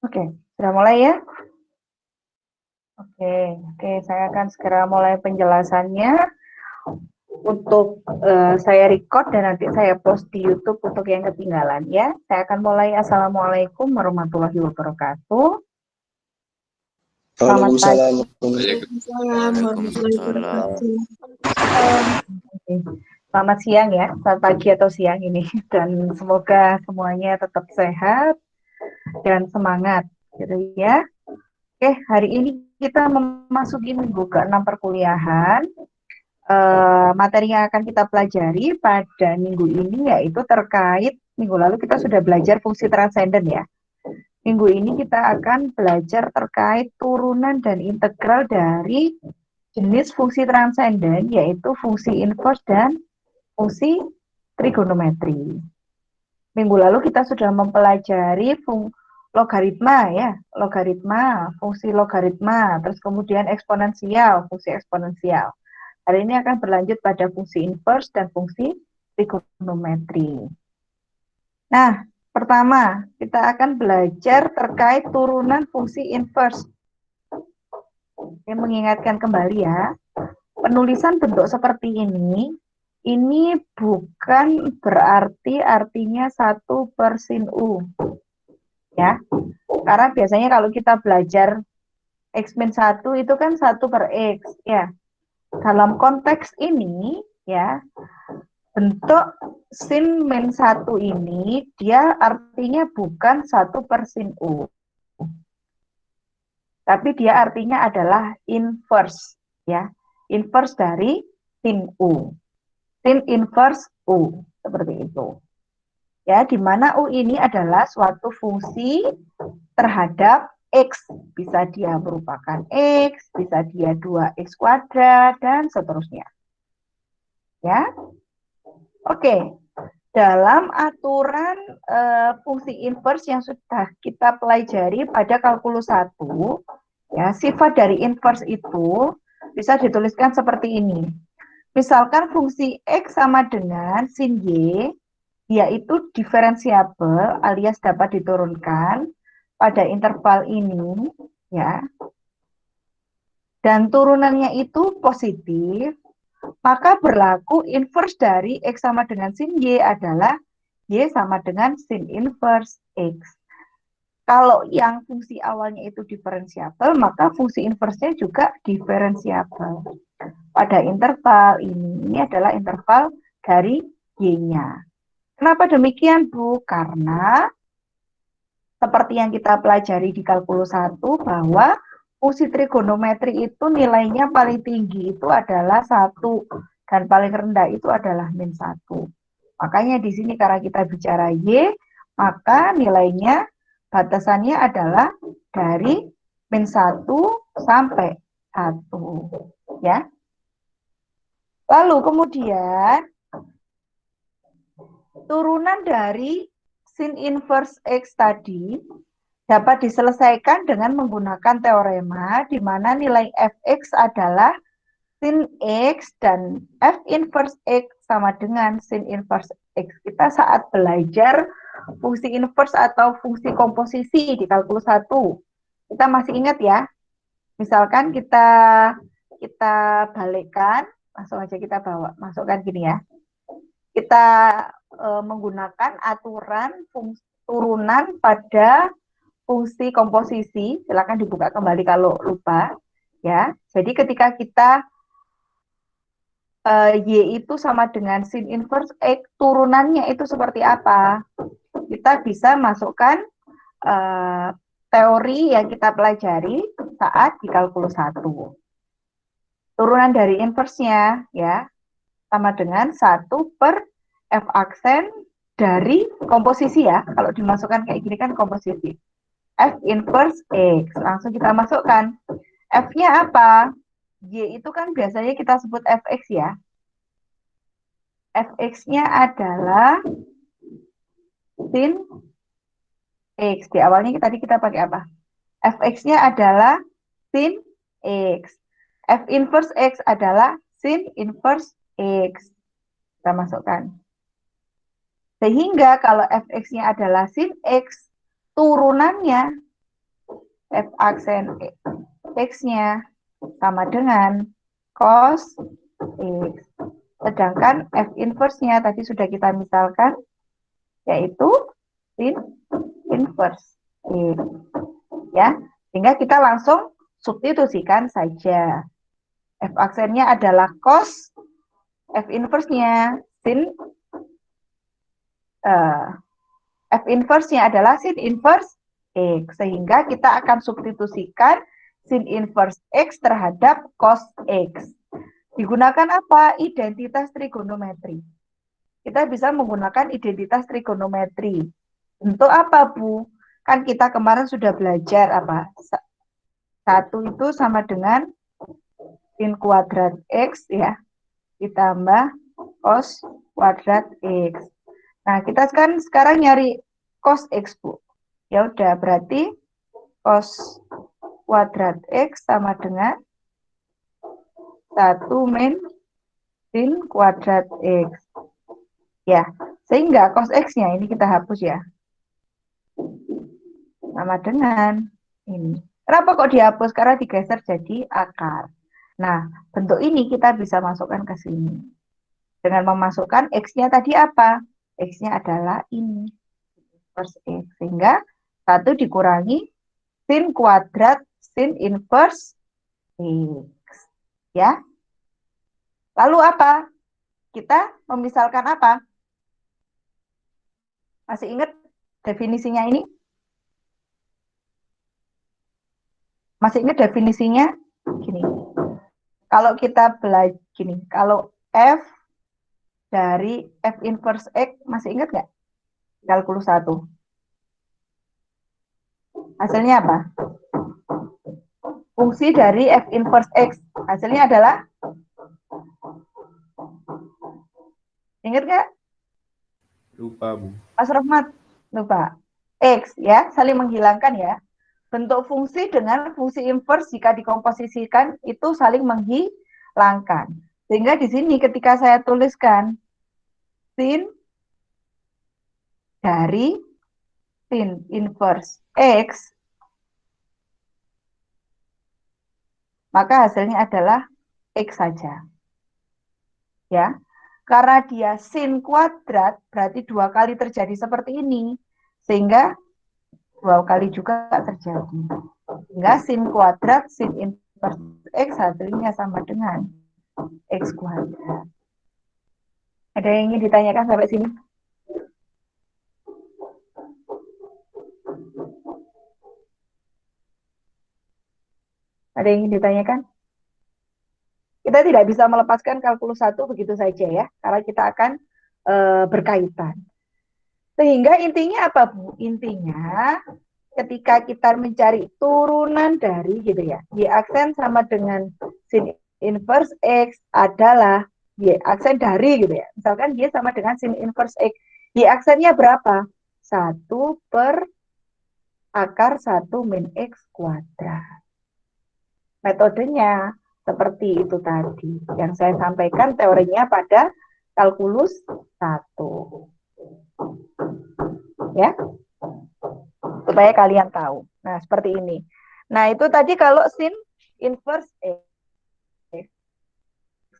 Oke, sudah mulai ya? Oke, saya akan segera mulai penjelasannya. Untuk saya record dan nanti saya post di YouTube untuk yang ketinggalan ya. Saya akan mulai. Assalamualaikum warahmatullahi wabarakatuh. Selamat Waalaikumsalam. pagi. Waalaikumsalam warahmatullahi Waalaikumsalam. wabarakatuh. Selamat siang ya, selamat pagi atau siang ini. Dan semoga semuanya tetap sehat dan semangat gitu ya. Oke, hari ini kita memasuki minggu ke-6 perkuliahan. Materi yang akan kita pelajari pada minggu ini yaitu terkait, minggu lalu kita sudah belajar fungsi transenden ya. Minggu ini kita akan belajar terkait turunan dan integral dari jenis fungsi transenden, yaitu fungsi inverse dan fungsi trigonometri. Minggu lalu kita sudah mempelajari logaritma ya, fungsi logaritma, terus kemudian eksponensial, fungsi eksponensial. Hari ini akan berlanjut pada fungsi inverse dan fungsi trigonometri. Nah, pertama kita akan belajar terkait turunan fungsi inverse. Saya mengingatkan kembali ya, penulisan bentuk seperti ini bukan berarti artinya 1/sin U. Ya, karena biasanya kalau kita belajar X-1 itu kan 1/X ya. Dalam konteks ini ya, bentuk sin min 1 ini dia artinya bukan 1/sin U. Tapi dia artinya adalah inverse ya. Inverse dari sin U. Sin inverse U seperti itu. Ya, di mana U ini adalah suatu fungsi terhadap X, bisa dia merupakan X, bisa dia 2X kuadrat, dan seterusnya. Ya, oke. Dalam aturan fungsi inverse yang sudah kita pelajari pada kalkulus 1, ya, sifat dari inverse itu bisa dituliskan seperti ini. Misalkan fungsi X sama dengan sin Y, yaitu diferensiabel alias dapat diturunkan pada interval ini ya, dan turunannya itu positif, maka berlaku inverse dari X sama dengan sin Y adalah Y sama dengan sin inverse X. Kalau yang fungsi awalnya itu diferensiabel, maka fungsi inverse-nya juga diferensiabel. Pada interval ini adalah interval dari Y-nya. Kenapa demikian, Bu? Karena seperti yang kita pelajari di kalkulus 1 bahwa fungsi trigonometri itu nilainya paling tinggi itu adalah 1 dan paling rendah itu adalah min 1. Makanya di sini karena kita bicara Y, maka nilainya batasannya adalah dari min 1 sampai 1 ya. Lalu kemudian turunan dari sin inverse X tadi dapat diselesaikan dengan menggunakan teorema di mana nilai fx adalah sin X dan f inverse X sama dengan sin inverse X. Kita saat belajar fungsi inverse atau fungsi komposisi di kalkulus 1, kita masih ingat ya, misalkan kita balikkan, langsung aja kita masukkan gini ya. Kita menggunakan aturan turunan pada fungsi komposisi, silakan dibuka kembali kalau lupa ya. Jadi ketika kita Y itu sama dengan sin inverse X, turunannya itu seperti apa? Kita bisa masukkan teori yang kita pelajari saat di kalkulus 1. Turunan dari inverse-nya ya sama dengan 1 per F aksen dari komposisi ya. Kalau dimasukkan kayak gini kan komposisi. F inverse X. Langsung kita masukkan. F-nya apa? Y itu kan biasanya kita sebut Fx ya. Fx-nya adalah sin X. Di awalnya tadi kita pakai apa? Fx-nya adalah sin X. F inverse X adalah sin inverse X. Kita masukkan. Sehingga kalau fx-nya adalah sin X, turunannya F aksen X-nya sama dengan cos X. Sedangkan F inverse-nya tadi sudah kita misalkan, yaitu sin inverse X. Ya, sehingga kita langsung substitusikan saja. F aksennya adalah cos, F inverse-nya sin, F inverse-nya adalah sin inverse X. Sehingga kita akan substitusikan sin inverse X terhadap cos X. Digunakan apa? Identitas trigonometri. Kita bisa menggunakan identitas trigonometri. Untuk apa, Bu? Kan kita kemarin sudah belajar apa? Satu itu sama dengan sin kuadrat X ya, ditambah cos kuadrat X. Nah, kita kan sekarang nyari cos X, Bu. Ya udah, berarti cos kuadrat X sama dengan 1 min sin kuadrat X. Ya, sehingga cos X-nya ini kita hapus ya. Sama dengan ini. Kenapa kok dihapus? Karena digeser jadi akar. Nah, bentuk ini kita bisa masukkan ke sini. Dengan memasukkan X-nya tadi apa? X-nya adalah ini. Inverse X. Sehingga 1 dikurangi sin kuadrat sin inverse X. Ya. Lalu apa? Kita memisalkan apa? Masih ingat definisinya ini? Masih ingat definisinya? Gini. Kalau kita belajar gini, kalau F dari F inverse X, masih ingat nggak? Kalkulus 1. Hasilnya apa? Fungsi dari F inverse X. Hasilnya adalah? Ingat nggak? Lupa, Bu. Mas Rahmat? Lupa. X ya, saling menghilangkan ya. Bentuk fungsi dengan fungsi inverse jika dikomposisikan itu saling menghilangkan. Sehingga di sini ketika saya tuliskan sin dari sin inverse X, maka hasilnya adalah X saja. Ya, karena dia sin kuadrat, berarti 2 kali terjadi seperti ini. Sehingga 2 kali juga terjadi. Sehingga sin kuadrat, sin inverse X hasilnya sama dengan X kuadrat. Ada yang ingin ditanyakan sampai sini? Ada yang ingin ditanyakan? Kita tidak bisa melepaskan kalkulus 1 begitu saja ya, karena kita akan berkaitan. Sehingga intinya apa, Bu? Intinya ketika kita mencari turunan dari gitu ya, Y aksen sama dengan sin inverse X adalah Y aksen dari gitu ya. Misalkan Y sama dengan sin inverse X. Y aksennya berapa? 1 per akar 1 min X kuadrat. Metodenya seperti itu tadi. Yang saya sampaikan teorinya pada kalkulus 1. Ya, supaya kalian tahu. Nah, seperti ini. Nah, itu tadi kalau sin inverse X.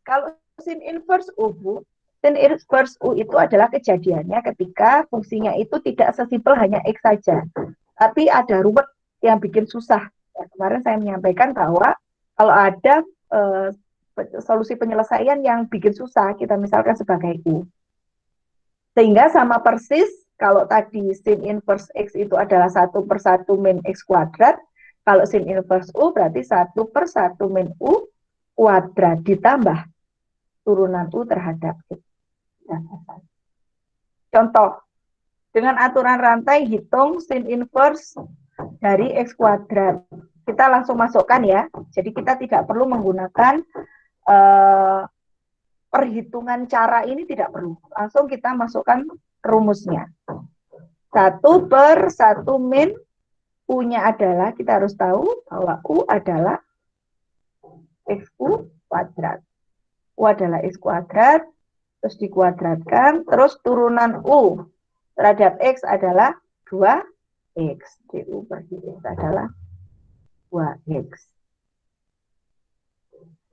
Kalau sin inverse U, Bu, sin inverse U itu adalah kejadiannya ketika fungsinya itu tidak sesimpel hanya X saja. Tapi ada ruwet yang bikin susah. Ya, kemarin saya menyampaikan bahwa kalau ada solusi penyelesaian yang bikin susah, kita misalkan sebagai U. Sehingga sama persis, kalau tadi sin inverse X itu adalah 1 per 1 min X kuadrat, kalau sin inverse U berarti 1 per 1 min U kuadrat ditambah turunan U terhadap X. Contoh, dengan aturan rantai hitung sin inverse dari X kuadrat. Kita langsung masukkan ya, jadi kita tidak perlu menggunakan perhitungan cara ini, tidak perlu. Langsung kita masukkan rumusnya. 1 per 1 min U-nya adalah, kita harus tahu bahwa U adalah XU kuadrat. U adalah X kuadrat, terus dikuadratkan, terus turunan U terhadap X adalah 2X. DU per dx adalah 2x.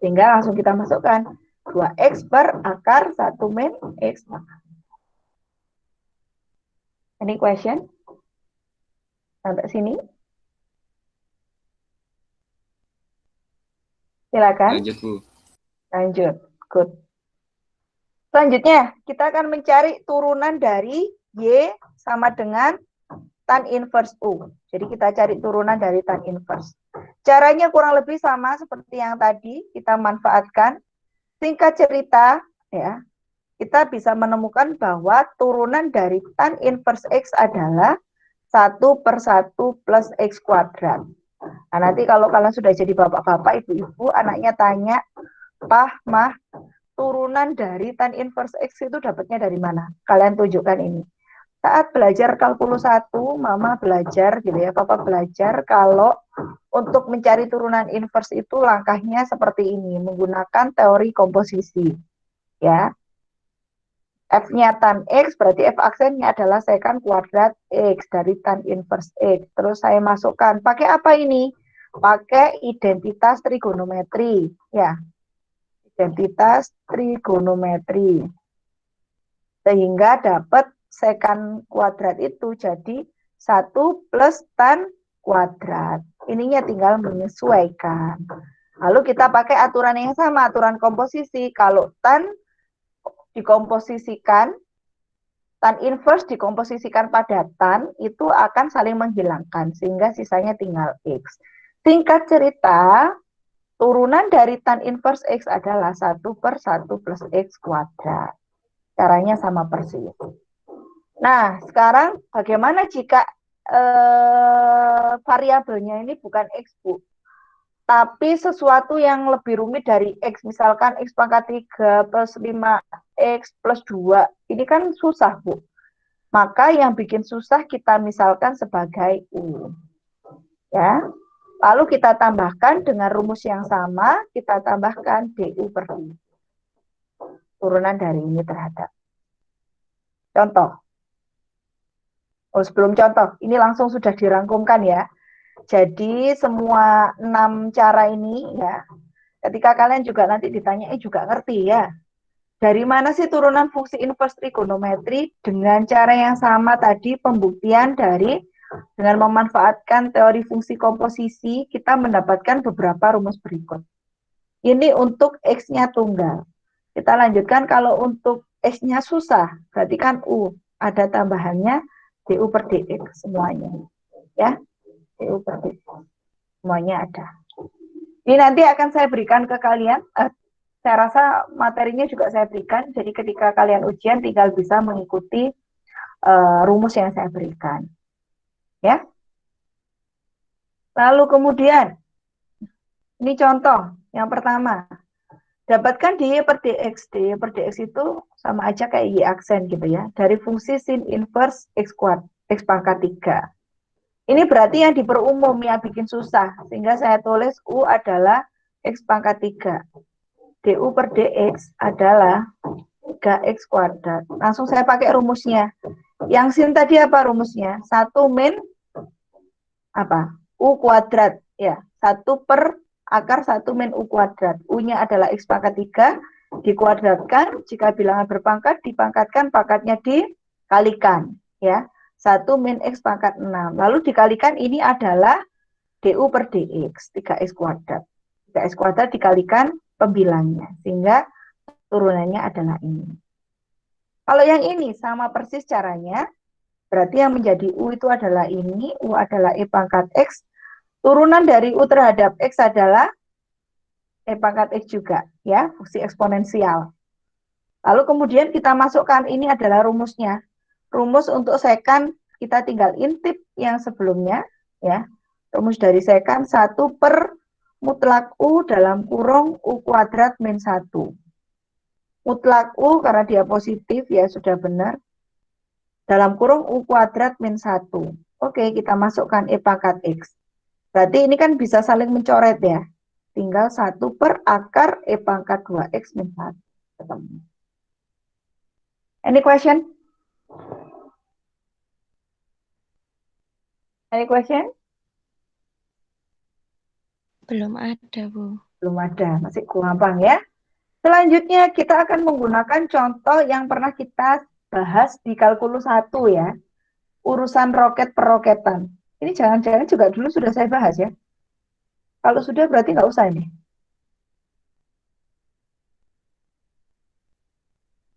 Sehingga langsung kita masukkan 2x per akar 1 min x. Any question? Sampai sini? Silakan. Lanjut, Bu. Lanjut. Good. Selanjutnya, kita akan mencari turunan dari Y sama dengan tan inverse U. Jadi kita cari turunan dari tan inverse. Caranya kurang lebih sama seperti yang tadi, kita manfaatkan. Singkat cerita, ya, kita bisa menemukan bahwa turunan dari tan inverse X adalah 1/1 plus X kuadrat. Nah, nanti kalau kalian sudah jadi bapak-bapak, ibu-ibu, anaknya tanya, Pah, Mah, turunan dari tan inverse X itu dapatnya dari mana? Kalian tunjukkan ini. Saat belajar kalkulus 1, Mama belajar gitu ya, Papa belajar kalau untuk mencari turunan inverse itu langkahnya seperti ini, menggunakan teori komposisi. Ya. F-nya tan X, berarti F aksennya adalah secant kuadrat X dari tan inverse X. Terus saya masukkan, pakai apa ini? Pakai identitas trigonometri. Ya, identitas trigonometri. Sehingga dapat secant kuadrat itu jadi 1 plus tan kuadrat. Ininya tinggal menyesuaikan. Lalu kita pakai aturan yang sama, aturan komposisi. Kalau tan dikomposisikan, tan inverse dikomposisikan pada tan, itu akan saling menghilangkan, sehingga sisanya tinggal X. Singkat cerita, turunan dari tan inverse X adalah 1/1 plus X kuadrat. Caranya sama persis. Nah, sekarang bagaimana jika variabelnya ini bukan X, Bu? Tapi sesuatu yang lebih rumit dari X, misalkan X pangkat 3 plus 5X plus 2. Ini kan susah, Bu. Maka yang bikin susah kita misalkan sebagai U. Ya. Lalu kita tambahkan dengan rumus yang sama, kita tambahkan DU per D. Turunan dari ini terhadap. Contoh. Oh, sebelum contoh, ini langsung sudah dirangkumkan ya. Jadi semua 6 cara ini ya, ketika kalian juga nanti ditanya, juga ngerti ya. Dari mana sih turunan fungsi inverse trigonometri? Dengan cara yang sama tadi, pembuktian dari dengan memanfaatkan teori fungsi komposisi, kita mendapatkan beberapa rumus berikut. Ini untuk X-nya tunggal. Kita lanjutkan, kalau untuk X-nya susah, berarti kan U. Ada tambahannya DU per DX semuanya. Ya, DU per DX. Semuanya ada. Ini nanti akan saya berikan ke kalian. Saya rasa materinya juga saya berikan. Jadi ketika kalian ujian tinggal bisa mengikuti rumus yang saya berikan. Ya. Lalu kemudian, ini contoh yang pertama. Dapatkan dy per dx. Dy per dx itu sama aja kayak y aksen gitu ya. Dari fungsi sin inverse x kuadrat, x pangkat 3. Ini berarti yang diperumum yang bikin susah. Sehingga saya tulis U adalah x pangkat 3. Du per dx adalah 3x kuadrat. Langsung saya pakai rumusnya. Yang sin tadi apa rumusnya? 1 min apa? U kuadrat. Ya, 1 per akar 1 min U kuadrat. U-nya adalah X pangkat 3, dikuadratkan, jika bilangan berpangkat, dipangkatkan, pangkatnya dikalikan. Ya, 1 min X pangkat 6. Lalu dikalikan, ini adalah DU per DX, 3X kuadrat. 3X kuadrat dikalikan pembilangnya, sehingga turunannya adalah ini. Kalau yang ini, sama persis caranya, berarti yang menjadi U itu adalah ini, U adalah E pangkat X, turunan dari U terhadap X adalah E pangkat X juga, ya, fungsi eksponensial. Lalu kemudian kita masukkan, ini adalah rumusnya. Rumus untuk sekant, kita tinggal intip yang sebelumnya, ya. Rumus dari sekant 1 per mutlak U dalam kurung U kuadrat min 1. Mutlak U karena dia positif, ya sudah benar. Dalam kurung U kuadrat min 1. Oke, kita masukkan E pangkat X. Berarti ini kan bisa saling mencoret ya. Tinggal 1 per akar E pangkat 2X min 1. Ketemu. Any question? Any question? Belum ada, Bu. Belum ada, masih gampang ya. Selanjutnya kita akan menggunakan contoh yang pernah kita bahas di kalkulus 1 ya. Urusan roket peroketan. Ini jangan-jangan juga dulu sudah saya bahas ya. Kalau sudah berarti nggak usah ini.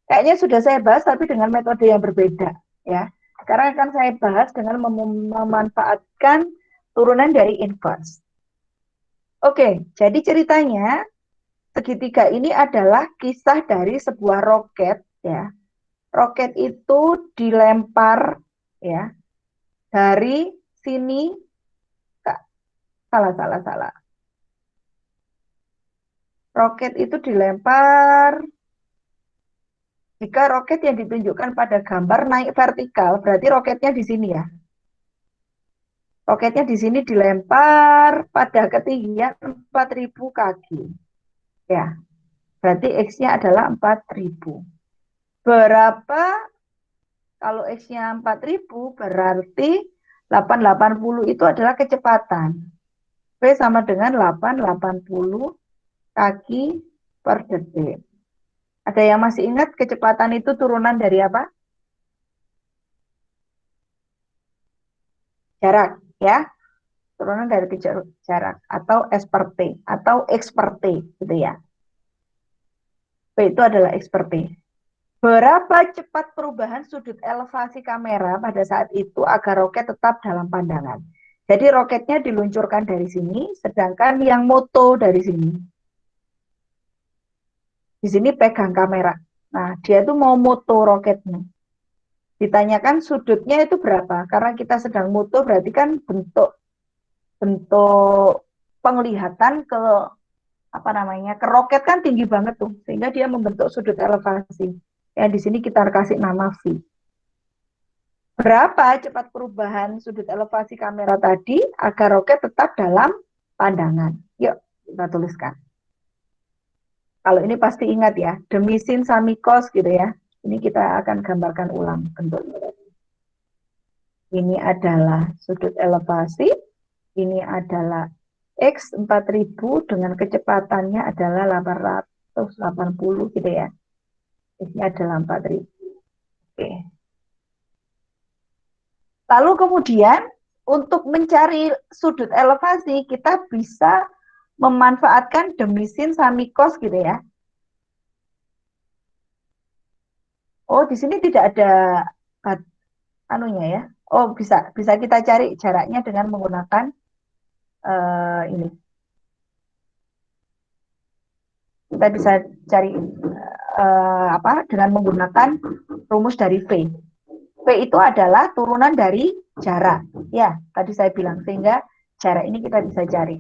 Kayaknya sudah saya bahas tapi dengan metode yang berbeda ya. Sekarang akan saya bahas dengan memanfaatkan turunan dari inverse. Oke, jadi ceritanya segitiga ini adalah kisah dari sebuah roket ya. Roket itu dilempar ya dari sini. Salah. Roket itu dilempar. Jika roket yang ditunjukkan pada gambar naik vertikal, berarti roketnya di sini ya. Roketnya di sini dilempar pada ketinggian 4.000 kaki. Ya, berarti X-nya adalah 4.000. Berapa kalau X-nya 4.000 berarti 880 itu adalah kecepatan. V sama dengan 880 kaki per detik. Ada yang masih ingat kecepatan itu turunan dari apa? Jarak, ya. Turunan dari jarak atau S per T atau X per T gitu ya. P itu adalah X per T. Berapa cepat perubahan sudut elevasi kamera pada saat itu agar roket tetap dalam pandangan? Jadi roketnya diluncurkan dari sini, sedangkan yang moto dari sini. Di sini pegang kamera. Nah, dia itu mau moto roketnya. Ditanyakan sudutnya itu berapa? Karena kita sedang moto berarti kan bentuk penglihatan ke apa namanya ke roket kan tinggi banget tuh, sehingga dia membentuk sudut elevasi. Ya di sini kita kasih nama V. Berapa cepat perubahan sudut elevasi kamera tadi agar roket tetap dalam pandangan? Yuk kita tuliskan. Kalau ini pasti ingat ya, demi sin sami cos gitu ya. Ini kita akan gambarkan ulang bentuknya. Ini adalah sudut elevasi, ini adalah X 4.000 dengan kecepatannya adalah 880 gitu ya. Ini adalah 4.000. Oke. Lalu kemudian untuk mencari sudut elevasi kita bisa memanfaatkan demi sin sami cos gitu ya. Oh, di sini tidak ada anunya ya. Oh, bisa kita cari jaraknya dengan menggunakan ini. Kita bisa cari dengan menggunakan rumus dari V. V itu adalah turunan dari jarak. Ya, tadi saya bilang sehingga jarak ini kita bisa cari.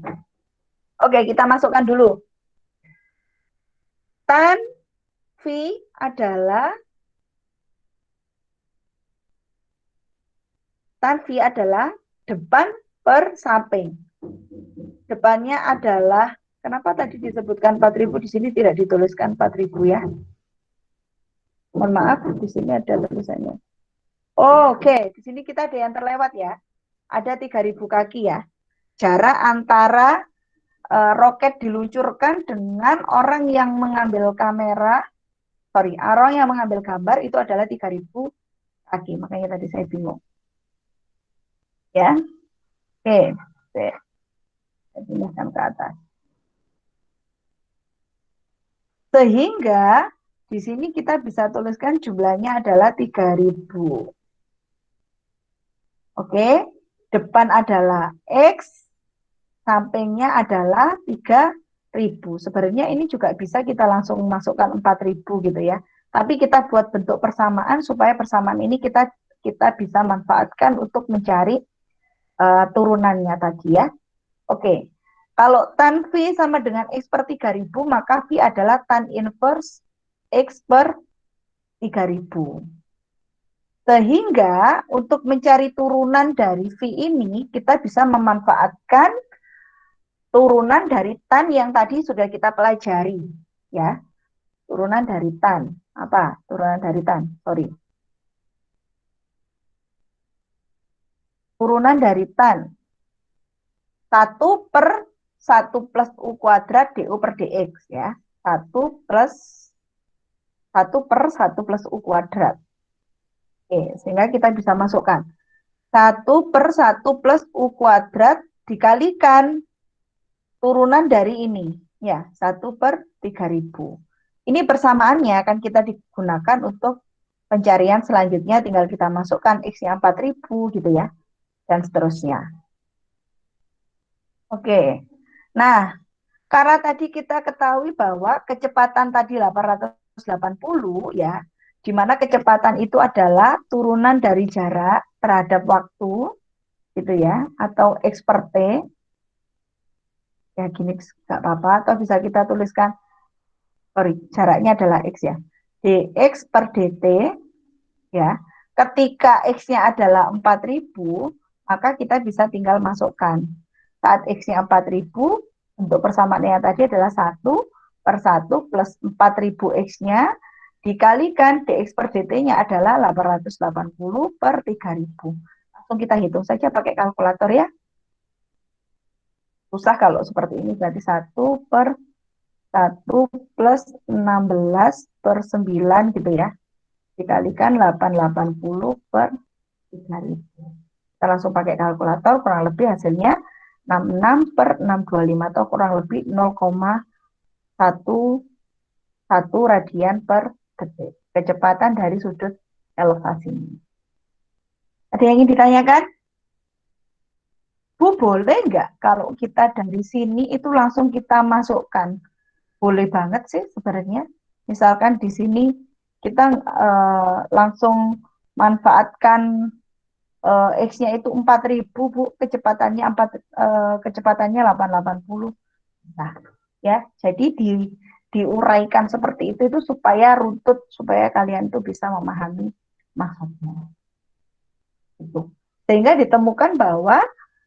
Oke, kita masukkan dulu. Tan V adalah depan per samping. Depannya adalah, kenapa tadi disebutkan 4.000, di sini tidak dituliskan 4.000 ya. Mohon maaf, di sini ada tulisannya. Oke, di sini kita ada yang terlewat ya. Ada 3.000 kaki ya. Jarak antara roket diluncurkan dengan orang yang mengambil orang yang mengambil gambar itu adalah 3.000 kaki. Makanya tadi saya bingung. Ya. Oke. Saya pindahkan ke atas. Sehingga di sini kita bisa tuliskan jumlahnya adalah 3.000. Oke. Depan adalah X, sampingnya adalah 3.000. Sebenarnya ini juga bisa kita langsung masukkan 4.000 gitu ya. Tapi kita buat bentuk persamaan supaya persamaan ini kita bisa manfaatkan untuk mencari turunannya tadi ya. Oke. Kalau tan V sama dengan X per 3.000, maka V adalah tan inverse X per 3.000. Sehingga untuk mencari turunan dari V ini, kita bisa memanfaatkan turunan dari tan yang tadi sudah kita pelajari. Ya, turunan dari tan. Apa? Turunan dari tan, sorry. Turunan dari tan. 1 per 1 plus U kuadrat DU per DX ya. 1 per 1 plus U kuadrat. Oke, sehingga kita bisa masukkan 1 per 1 plus U kuadrat dikalikan turunan dari ini. Ya, 1 per 3000. Ini persamaannya akan kita digunakan untuk pencarian selanjutnya, tinggal kita masukkan X-nya 4000 gitu ya, dan seterusnya. Oke, nah karena tadi kita ketahui bahwa kecepatan tadi 880 ya, di mana kecepatan itu adalah turunan dari jarak terhadap waktu, gitu ya, atau X per T, ya gini nggak apa-apa, atau bisa kita tuliskan, sorry, jaraknya adalah X ya, dx per dt, ya, ketika X-nya adalah 4000, maka kita bisa tinggal masukkan. Saat X-nya 4000, untuk persamaannya tadi adalah 1 per 1 plus 4000 X-nya, dikalikan dx per dt-nya adalah 880 per 3000. Langsung kita hitung saja pakai kalkulator ya. Susah kalau seperti ini, berarti 1 per 1 plus 16 per 9 gitu ya. Dikalikan 880 per 3000. Kita langsung pakai kalkulator, kurang lebih hasilnya 66 per 625 atau kurang lebih 0,11 radian per detik. Kecepatan dari sudut elevasi ini. Ada yang ingin ditanyakan? Bu, boleh nggak kalau kita dari sini itu langsung kita masukkan? Boleh banget sih sebenarnya. Misalkan di sini kita langsung manfaatkan X-nya itu 4000, Bu, kecepatannya 880. Nah, ya, jadi diuraikan seperti itu supaya runtut, supaya kalian tuh bisa memahami maksudnya. Itu. Sehingga ditemukan bahwa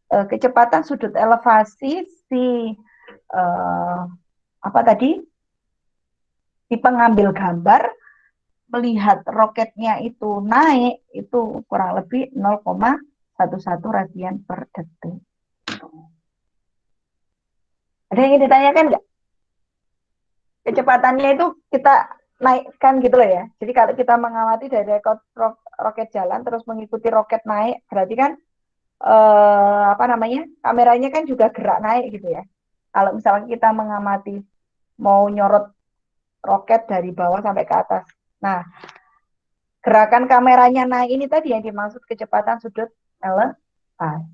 kecepatan sudut elevasi apa tadi? Si pengambil gambar melihat roketnya itu naik, itu kurang lebih 0,11 radian per detik. Ada yang ingin ditanyakan nggak? Kecepatannya itu kita naikkan gitu loh ya. Jadi kalau kita mengamati dari roket jalan terus mengikuti roket naik, berarti kan apa namanya, kameranya kan juga gerak naik gitu ya. Kalau misalnya kita mengamati mau nyorot roket dari bawah sampai ke atas. Nah, gerakan kameranya naik ini tadi yang dimaksud kecepatan sudut elevasi.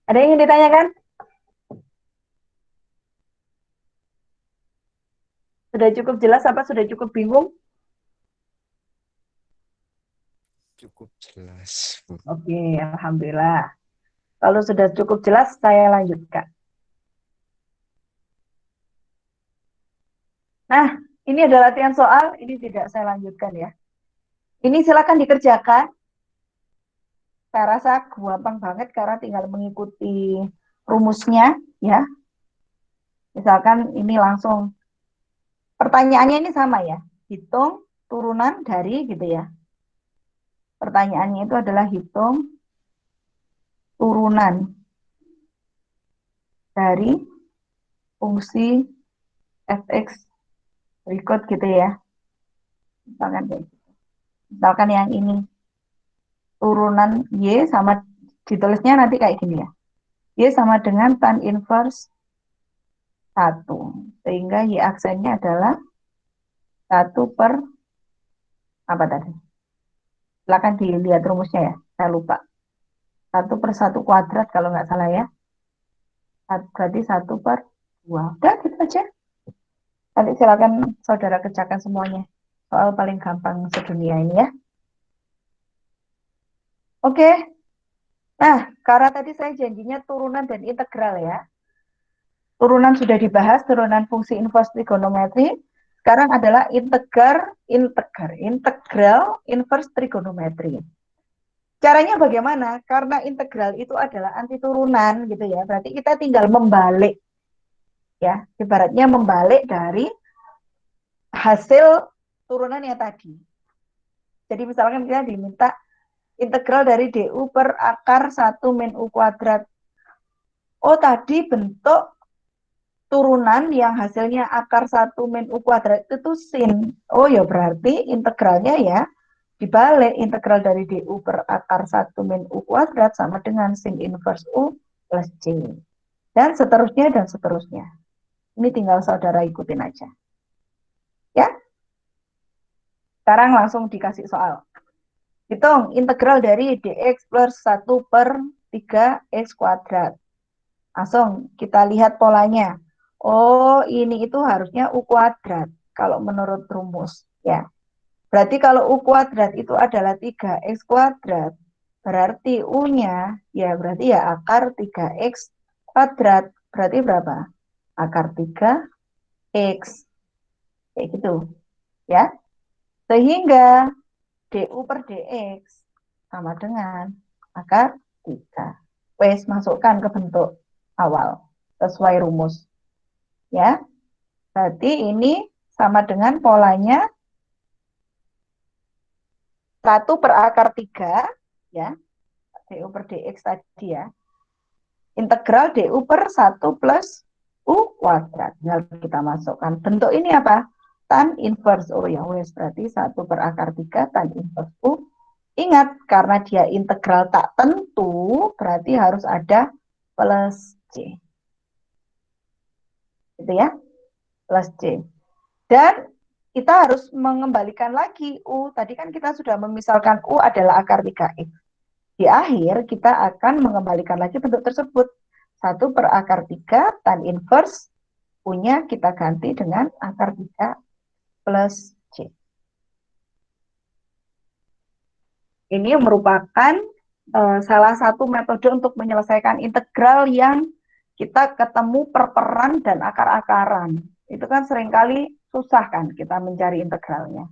Ada yang ingin ditanyakan? Sudah cukup jelas apa sudah cukup bingung? Cukup jelas, Bu. Oke, alhamdulillah. Kalau sudah cukup jelas, saya lanjutkan. Nah, ini adalah latihan soal, ini tidak saya lanjutkan ya. Ini silakan dikerjakan. Saya rasa gampang banget karena tinggal mengikuti rumusnya ya. Misalkan ini langsung, pertanyaannya ini sama ya, hitung turunan dari gitu ya. Pertanyaannya itu adalah hitung turunan dari fungsi fx berikut gitu ya. Misalkan yang ini turunan y sama, ditulisnya nanti kayak gini ya. Y sama dengan tan inverse 1. Sehingga y aksennya adalah 1 per apa tadi? Silakan dilihat rumusnya ya. Saya lupa. 1 per 1 kuadrat kalau nggak salah ya. Berarti 1 per 2. Udah gitu aja. Nanti silakan saudara kerjakan semuanya. Soal paling gampang sedunia ini ya. Oke. Nah, karena tadi saya janjinya turunan dan integral ya. Turunan sudah dibahas, turunan fungsi inverse trigonometri. Sekarang adalah integral inverse trigonometri. Caranya bagaimana? Karena integral itu adalah anti turunan gitu ya. Berarti kita tinggal membalik ya. Ibaratnya membalik dari hasil turunannya tadi. Jadi misalkan kita diminta integral dari du per akar 1 min u kuadrat. Oh, tadi bentuk turunan yang hasilnya akar 1 min U kuadrat itu sin. Oh ya berarti integralnya ya dibalik, integral dari DU per akar 1 min U kuadrat sama dengan sin inverse U plus C. Dan seterusnya dan seterusnya. Ini tinggal saudara ikutin aja. Ya, sekarang langsung dikasih soal. Hitung integral dari dx plus 1 per 3x kuadrat. Langsung kita lihat polanya. Oh, ini itu harusnya U kuadrat kalau menurut rumus. Ya, berarti kalau U kuadrat itu adalah 3x kuadrat, berarti U-nya ya berarti ya akar 3x kuadrat. Berarti berapa? Akar 3x. Kayak gitu. Ya, sehingga du per dx sama dengan akar 3. Wes, masukkan ke bentuk awal sesuai rumus. Ya, berarti ini sama dengan polanya 1 per akar 3, ya, du per dx tadi ya. Integral du per 1 plus u kuadrat. Tinggal kita masukkan. Bentuk ini apa? Tan inverse. Oh ya, wes, berarti 1 per akar 3 tan inverse u. Ingat, karena dia integral tak tentu, berarti harus ada plus C. Gitu ya, plus C. Dan kita harus mengembalikan lagi U. Tadi kan kita sudah memisalkan U adalah akar 3X. Di akhir kita akan mengembalikan lagi bentuk tersebut. 1 per akar 3 tan inverse U-nya kita ganti dengan akar 3 plus C. Ini merupakan salah satu metode untuk menyelesaikan integral yang kita ketemu perperan dan akar-akaran. Itu kan seringkali susah kan kita mencari integralnya.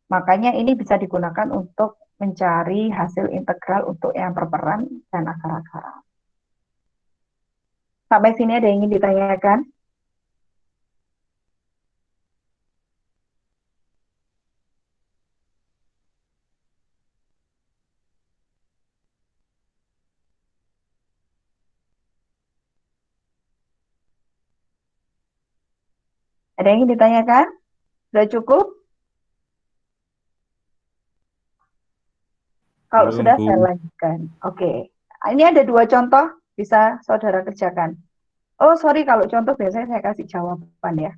Makanya ini bisa digunakan untuk mencari hasil integral untuk yang perperan dan akar-akaran. Sampai sini ada yang ingin ditanyakan? Ada yang ingin ditanyakan? Sudah cukup? Kalau Belum, sudah, Bu. saya lanjutkan. Oke. Ini ada 2 contoh, bisa saudara kerjakan. Oh, sorry, kalau contoh biasanya saya kasih jawaban ya.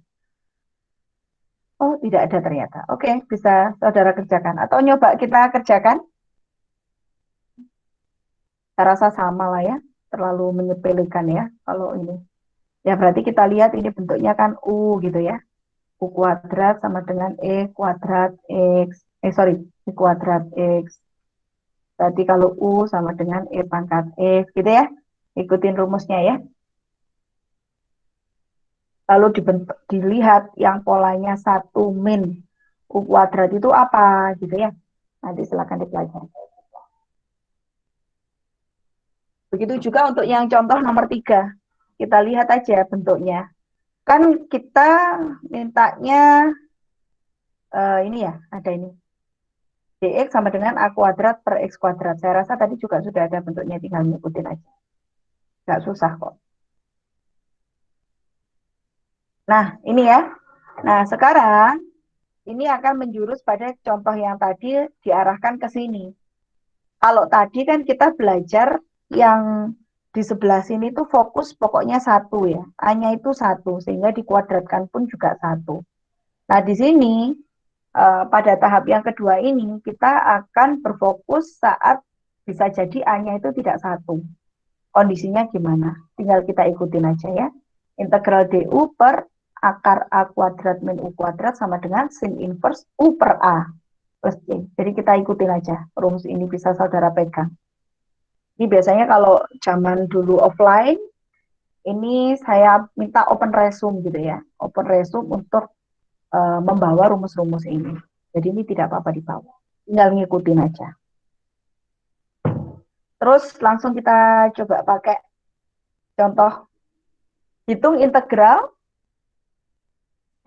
Oh, tidak ada ternyata. Oke, bisa saudara kerjakan. Atau nyoba kita kerjakan. Saya rasa sama lah ya. Terlalu menyepelekan ya kalau ini. Ya, berarti kita lihat ini bentuknya kan U gitu ya. U kuadrat sama dengan E kuadrat X. Sorry, E kuadrat X. Berarti kalau U sama dengan E pangkat X gitu ya. Ikutin rumusnya ya. Lalu dilihat yang polanya 1 min U kuadrat itu apa gitu ya. Nanti silakan dipelajari. Begitu juga untuk yang contoh nomor 3. Kita lihat aja bentuknya. Kan kita mintanya ini ya, ada ini. Dx sama dengan A kuadrat per X kuadrat. Saya rasa tadi juga sudah ada bentuknya, tinggal ngikutin aja. Nggak susah kok. Nah, ini ya. Nah, sekarang ini akan menjurus pada contoh yang tadi diarahkan ke sini. Kalau tadi kan kita belajar yang di sebelah sini tuh fokus pokoknya 1 ya. A-nya itu 1, sehingga dikuadratkan pun juga 1. Nah, di sini pada tahap yang kedua ini kita akan berfokus saat bisa jadi A-nya itu tidak 1. Kondisinya gimana? Tinggal kita ikutin aja ya. Integral DU per akar A kuadrat min U kuadrat sama dengan sin inverse U per A plus C. Jadi kita ikutin aja. Rumus ini bisa saudara pegang. Ini biasanya kalau zaman dulu offline, ini saya minta open resume gitu ya. Open resume untuk membawa rumus-rumus ini. Jadi ini tidak apa-apa dibawa. Tinggal ngikutin aja. Terus langsung kita coba pakai contoh. Hitung integral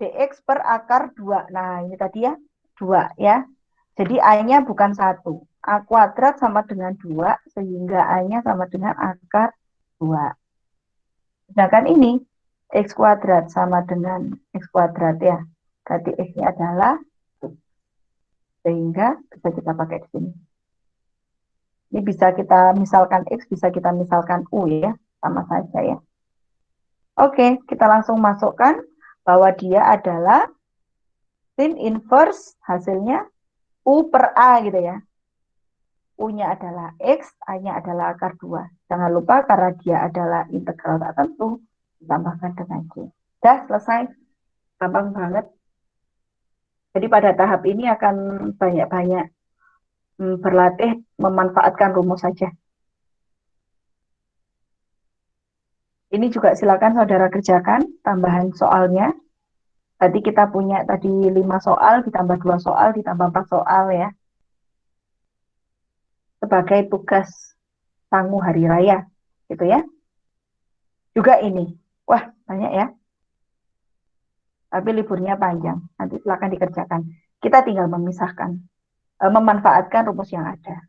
dx per akar 2. Nah, ini tadi ya, 2 ya. Jadi A-nya bukan 1. A kuadrat sama dengan 2, sehingga A-nya sama dengan akar 2. Sedangkan ini X kuadrat sama dengan X kuadrat ya. Berarti X-nya adalah X. Sehingga bisa kita pakai di sini. Ini bisa kita misalkan X, bisa kita misalkan U ya. Sama saja ya. Oke, kita langsung masukkan bahwa dia adalah sin inverse hasilnya U per A gitu ya. U-nya adalah X, A-nya adalah akar 2. Jangan lupa karena dia adalah integral tak tentu, ditambahkan dengan J. Sudah selesai, gampang banget. Jadi pada tahap ini akan banyak-banyak berlatih memanfaatkan rumus saja. Ini juga silakan saudara kerjakan tambahan soalnya. Tadi kita punya tadi 5 soal, ditambah 2 soal, ditambah 4 soal ya. Sebagai tugas tangguh hari raya, gitu ya. Juga ini, wah banyak ya. Tapi liburnya panjang, nanti silakan dikerjakan. Kita tinggal memisahkan, memanfaatkan rumus yang ada.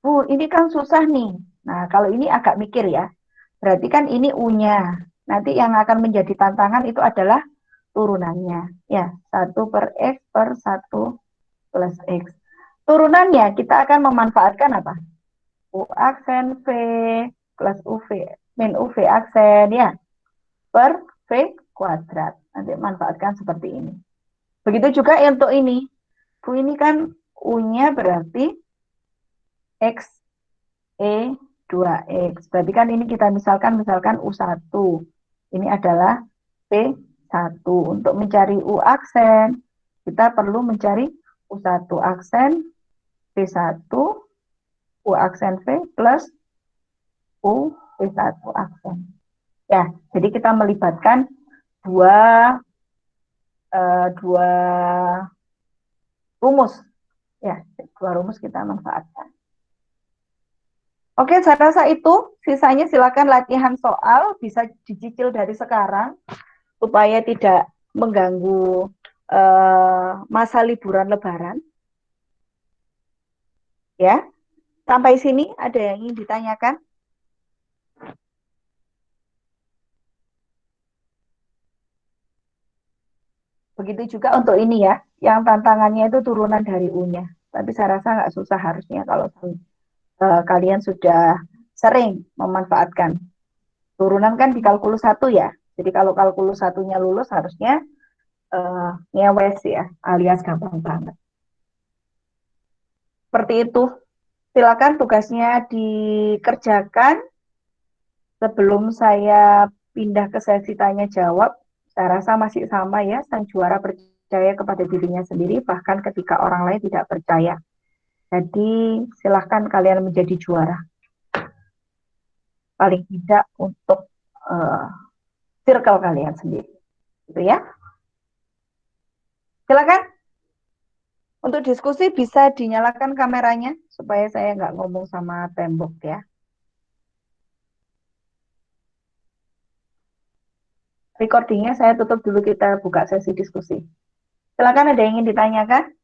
Ini kan susah nih. Nah, kalau ini agak mikir ya. Berarti kan ini U-nya. Nanti yang akan menjadi tantangan itu adalah turunannya. Ya, 1 per X per 1 plus X. Turunannya kita akan memanfaatkan apa? U aksen V plus UV, min UV aksen ya, per V kuadrat. Nanti manfaatkan seperti ini. Begitu juga untuk ini. U ini kan U-nya berarti X, E, 2X. Berarti kan ini kita misalkan U1. Ini adalah P1. Untuk mencari U aksen, kita perlu mencari U1 aksen, P1, U aksen V plus U P1 aksen. Ya, jadi kita melibatkan dua rumus. Ya, dua rumus kita manfaatkan. Oke, saya rasa itu. Sisanya silakan latihan soal, bisa dicicil dari sekarang supaya tidak mengganggu masa liburan Lebaran. Ya, sampai sini ada yang ingin ditanyakan? Begitu juga untuk ini ya, yang tantangannya itu turunan dari U-nya. Tapi saya rasa nggak susah harusnya kalau kalian sudah sering memanfaatkan. Turunan kan di kalkulus 1 ya. Jadi kalau kalkulus 1-nya lulus harusnya ngewes ya, alias gampang banget. Seperti itu. Silakan tugasnya dikerjakan sebelum saya pindah ke sesi tanya jawab. Saya rasa masih sama ya, sang juara percaya kepada dirinya sendiri bahkan ketika orang lain tidak percaya. Jadi silahkan kalian menjadi juara. Paling tidak untuk circle kalian sendiri. Gitu ya. Silakan. Untuk diskusi bisa dinyalakan kameranya supaya saya nggak ngomong sama tembok ya. Recordingnya saya tutup dulu, kita buka sesi diskusi. Silakan, ada yang ingin ditanyakan?